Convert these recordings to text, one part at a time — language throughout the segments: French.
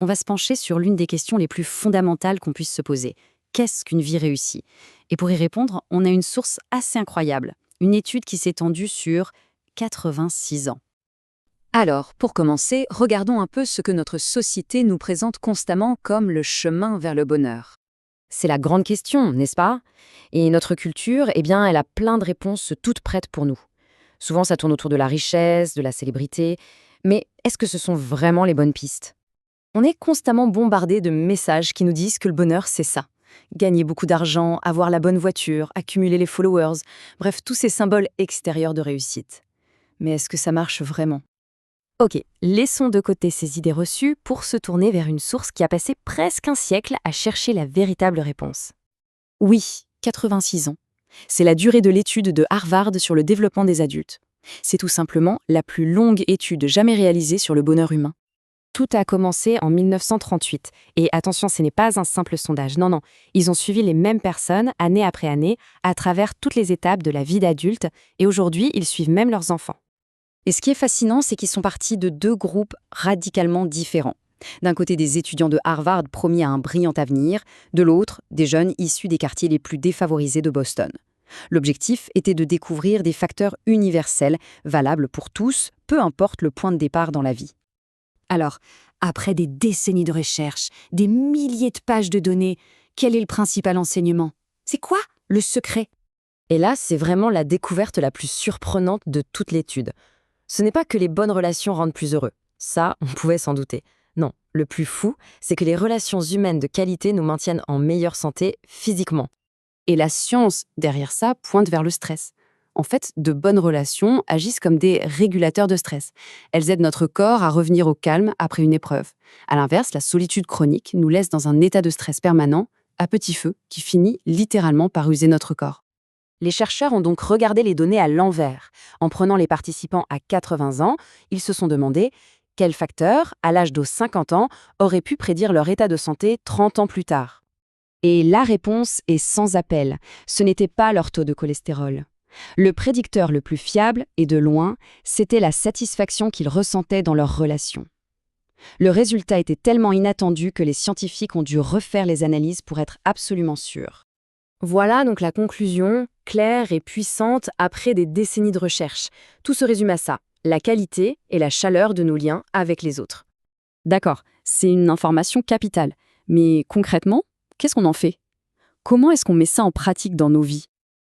On va se pencher sur l'une des questions les plus fondamentales qu'on puisse se poser. Qu'est-ce qu'une vie réussie? Et pour y répondre, on a une source assez incroyable. Une étude qui s'est étendue sur 86 ans. Alors, pour commencer, regardons un peu ce que notre société nous présente constamment comme le chemin vers le bonheur. C'est la grande question, n'est-ce pas? Et notre culture, eh bien, elle a plein de réponses toutes prêtes pour nous. Souvent, ça tourne autour de la richesse, de la célébrité. Mais est-ce que ce sont vraiment les bonnes pistes? On est constamment bombardé de messages qui nous disent que le bonheur, c'est ça. Gagner beaucoup d'argent, avoir la bonne voiture, accumuler les followers, bref, tous ces symboles extérieurs de réussite. Mais est-ce que ça marche vraiment? Ok, laissons de côté ces idées reçues pour se tourner vers une source qui a passé presque un siècle à chercher la véritable réponse. Oui, 86 ans. C'est la durée de l'étude de Harvard sur le développement des adultes. C'est tout simplement la plus longue étude jamais réalisée sur le bonheur humain. Tout a commencé en 1938. Et attention, ce n'est pas un simple sondage. Non, non. Ils ont suivi les mêmes personnes, année après année, à travers toutes les étapes de la vie d'adulte. Et aujourd'hui, ils suivent même leurs enfants. Et ce qui est fascinant, c'est qu'ils sont partis de deux groupes radicalement différents. D'un côté, des étudiants de Harvard promis à un brillant avenir. De l'autre, des jeunes issus des quartiers les plus défavorisés de Boston. L'objectif était de découvrir des facteurs universels, valables pour tous, peu importe le point de départ dans la vie. Alors, après des décennies de recherche, des milliers de pages de données, quel est le principal enseignement? C'est quoi le secret? Et là, c'est vraiment la découverte la plus surprenante de toute l'étude. Ce n'est pas que les bonnes relations rendent plus heureux. Ça, on pouvait s'en douter. Non, le plus fou, c'est que les relations humaines de qualité nous maintiennent en meilleure santé physiquement. Et la science, derrière ça, pointe vers le stress. En fait, de bonnes relations agissent comme des régulateurs de stress. Elles aident notre corps à revenir au calme après une épreuve. À l'inverse, la solitude chronique nous laisse dans un état de stress permanent, à petit feu, qui finit littéralement par user notre corps. Les chercheurs ont donc regardé les données à l'envers. En prenant les participants à 80 ans, ils se sont demandé quels facteurs, à l'âge de 50 ans, auraient pu prédire leur état de santé 30 ans plus tard. Et la réponse est sans appel. Ce n'était pas leur taux de cholestérol. Le prédicteur le plus fiable, et de loin, c'était la satisfaction qu'ils ressentaient dans leurs relations. Le résultat était tellement inattendu que les scientifiques ont dû refaire les analyses pour être absolument sûrs. Voilà donc la conclusion, claire et puissante après des décennies de recherche. Tout se résume à ça, la qualité et la chaleur de nos liens avec les autres. D'accord, c'est une information capitale. Mais concrètement, qu'est-ce qu'on en fait? Comment est-ce qu'on met ça en pratique dans nos vies?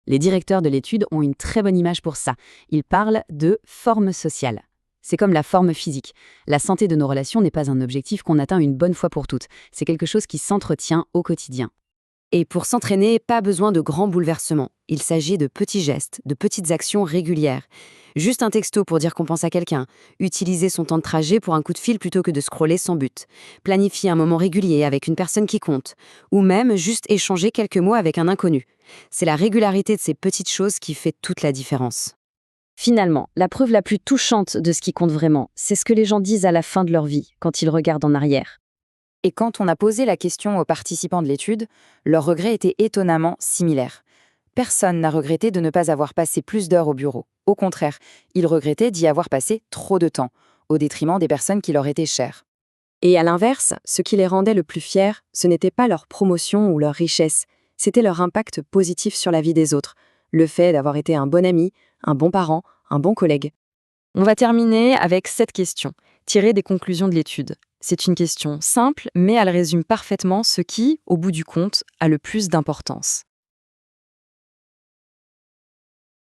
Les directeurs de l'étude ont une très bonne image pour ça. Ils parlent de forme sociale. C'est comme la forme physique. La santé de nos relations n'est pas un objectif qu'on atteint une bonne fois pour toutes. C'est quelque chose qui s'entretient au quotidien. Et pour s'entraîner, pas besoin de grands bouleversements. Il s'agit de petits gestes, de petites actions régulières. Juste un texto pour dire qu'on pense à quelqu'un. Utiliser son temps de trajet pour un coup de fil plutôt que de scroller sans but. Planifier un moment régulier avec une personne qui compte. Ou même juste échanger quelques mots avec un inconnu. C'est la régularité de ces petites choses qui fait toute la différence. Finalement, la preuve la plus touchante de ce qui compte vraiment, c'est ce que les gens disent à la fin de leur vie, quand ils regardent en arrière. Et quand on a posé la question aux participants de l'étude, leurs regrets étaient étonnamment similaires. Personne n'a regretté de ne pas avoir passé plus d'heures au bureau. Au contraire, ils regrettaient d'y avoir passé trop de temps, au détriment des personnes qui leur étaient chères. Et à l'inverse, ce qui les rendait le plus fiers, ce n'était pas leur promotion ou leur richesse, c'était leur impact positif sur la vie des autres, le fait d'avoir été un bon ami, un bon parent, un bon collègue. On va terminer avec cette question, tirée des conclusions de l'étude. C'est une question simple, mais elle résume parfaitement ce qui, au bout du compte, a le plus d'importance.